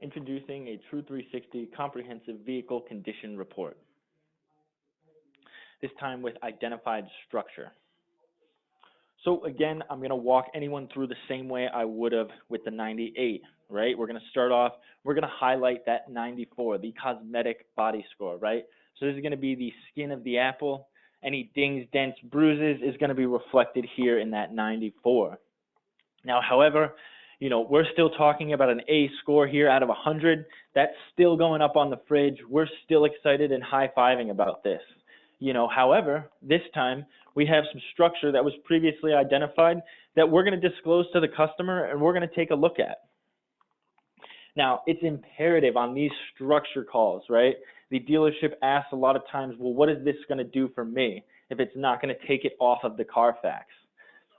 Introducing a True 360 Comprehensive Vehicle Condition Report, this time with identified structure. So again, I'm going to walk anyone through the same way I would have with the 98, right? We're going to start off, we're going to highlight that 94, the cosmetic body score, right? So this is going to be the skin of the apple. Any dings, dents, bruises is going to be reflected here in that 94. Now, however, we're still talking about an A score here out of 100. That's still going up on the fridge. We're still excited and high-fiving about this. However, this time we have some structure that was previously identified that we're going to disclose to the customer and we're going to take a look at. Now, it's imperative on these structure calls, right? The dealership asks a lot of times, well, what is this going to do for me if it's not going to take it off of the Carfax?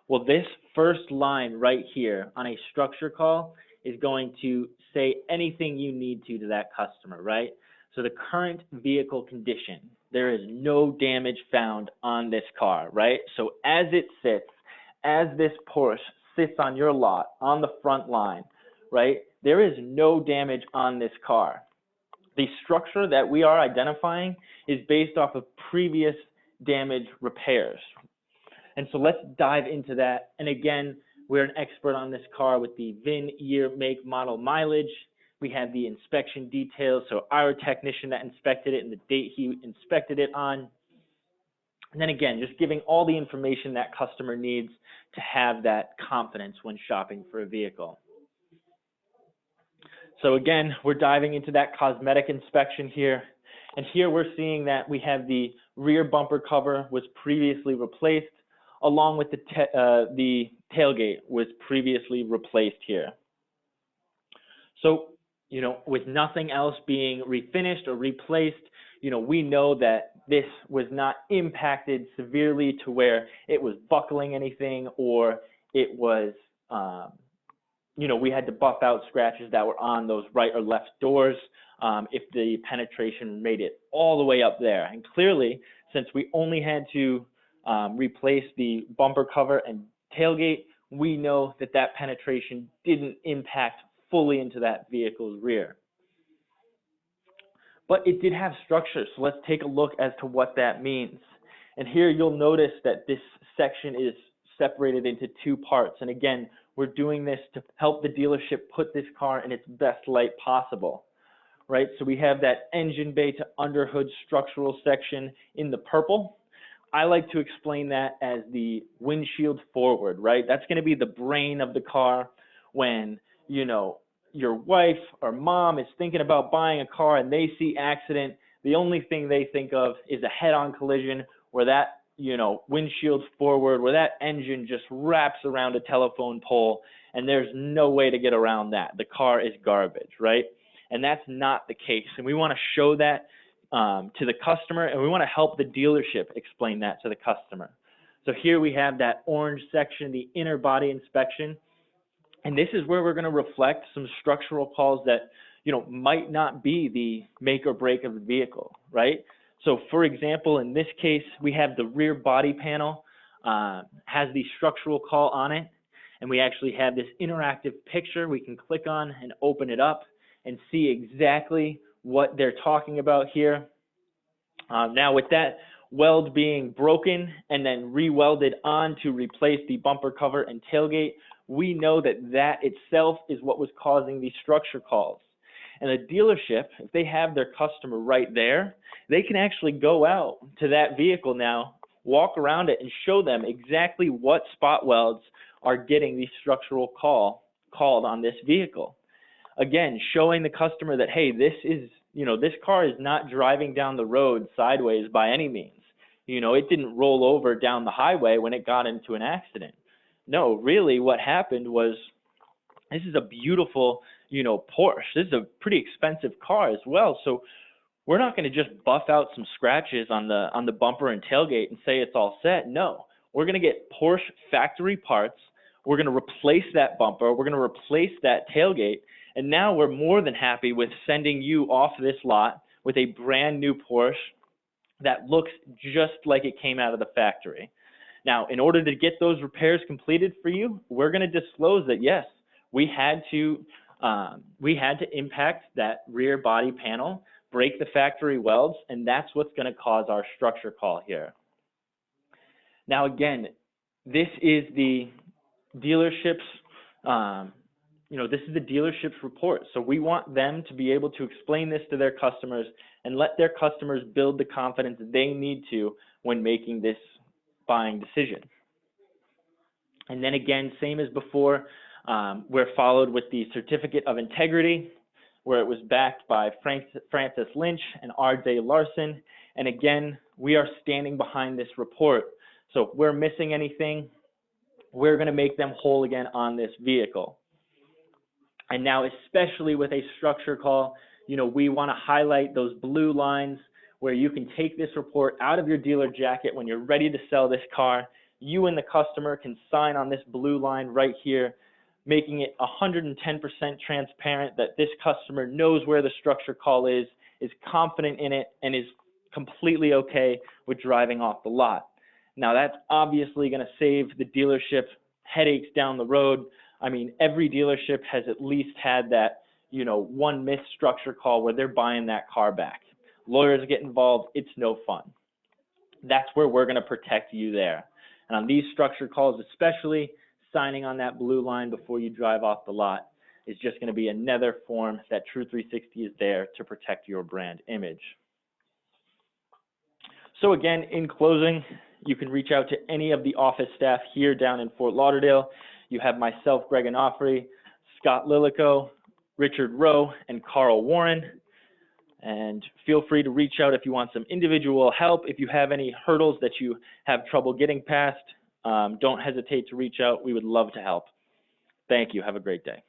Well, this first line right here on a structure call is going to say anything you need to that customer, right? So the current vehicle condition, there is no damage found on this car, right? So as it sits, as this Porsche sits on your lot, on the front line, right, there is no damage on this car. The structure that we are identifying is based off of previous damage repairs. And so let's dive into that. And again, we're an expert on this car with the VIN, year, make, model, mileage. We have the inspection details, so our technician that inspected it and the date he inspected it on. And then again, just giving all the information that customer needs to have that confidence when shopping for a vehicle. So again, we're diving into that cosmetic inspection here. And here we're seeing that we have the rear bumper cover was previously replaced, along with the tailgate was previously replaced here. So, with nothing else being refinished or replaced, we know that this was not impacted severely to where it was buckling anything or it was, we had to buff out scratches that were on those right or left doors if the penetration made it all the way up there. And clearly, since we only had to replace the bumper cover and tailgate, we know that that penetration didn't impact fully into that vehicle's rear. But it did have structure, so let's take a look as to what that means. And here you'll notice that this section is separated into two parts. And again, we're doing this to help the dealership put this car in its best light possible, right? So we have that engine bay to underhood structural section in the purple. I like to explain that as the windshield forward, right? That's going to be the brain of the car when, your wife or mom is thinking about buying a car and they see accident. The only thing they think of is a head-on collision where that, windshield forward, where that engine just wraps around a telephone pole and there's no way to get around that. The car is garbage, right? And that's not the case. And we want to show that to the customer, and we want to help the dealership explain that to the customer. So here we have that orange section, the inner body inspection, and this is where we're going to reflect some structural calls that might not be the make or break of the vehicle, right? So for example, in this case, we have the rear body panel has the structural call on it, and we actually have this interactive picture we can click on and open it up and see exactly what they're talking about here. Now with that weld being broken and then re-welded on to replace the bumper cover and tailgate, we know that that itself is what was causing these structure calls. And the dealership, if they have their customer right there, they can actually go out to that vehicle now, walk around it, and show them exactly what spot welds are getting the structural called on this vehicle. Again, showing the customer that, hey, this car is not driving down the road sideways by any means. It didn't roll over down the highway when it got into an accident. No, really what happened was, this is a beautiful, Porsche. This is a pretty expensive car as well. So we're not going to just buff out some scratches on the bumper and tailgate and say it's all set. No, we're going to get Porsche factory parts. We're going to replace that bumper. We're going to replace that tailgate. And now we're more than happy with sending you off this lot with a brand new Porsche that looks just like it came out of the factory. Now, in order to get those repairs completed for you, we're going to disclose that, yes, we had to we had to impact that rear body panel, break the factory welds, and that's what's going to cause our structure call here. Now again, this is the dealership's, this is the dealership's report. So we want them to be able to explain this to their customers and let their customers build the confidence they need to when making this buying decision. And then again, same as before, we're followed with the certificate of integrity, where it was backed by Francis Lynch and R.J. Larson. And again, we are standing behind this report. So if we're missing anything, we're going to make them whole again on this vehicle. And now, especially with a structure call, we want to highlight those blue lines where you can take this report out of your dealer jacket when you're ready to sell this car. You and the customer can sign on this blue line right here, making it 110% transparent that this customer knows where the structure call is confident in it, and is completely okay with driving off the lot. Now, that's obviously going to save the dealership headaches down the road. I mean, every dealership has at least had that, one missed structure call where they're buying that car back. Lawyers get involved. It's no fun. That's where we're going to protect you there. And on these structure calls especially, signing on that blue line before you drive off the lot is just going to be another form that True360 is there to protect your brand image. So again, in closing, you can reach out to any of the office staff here down in Fort Lauderdale. You have myself, Greg Onofre, Scott Lilico, Richard Rowe, and Carl Warren. And feel free to reach out if you want some individual help. If you have any hurdles that you have trouble getting past, don't hesitate to reach out. We would love to help. Thank you. Have a great day.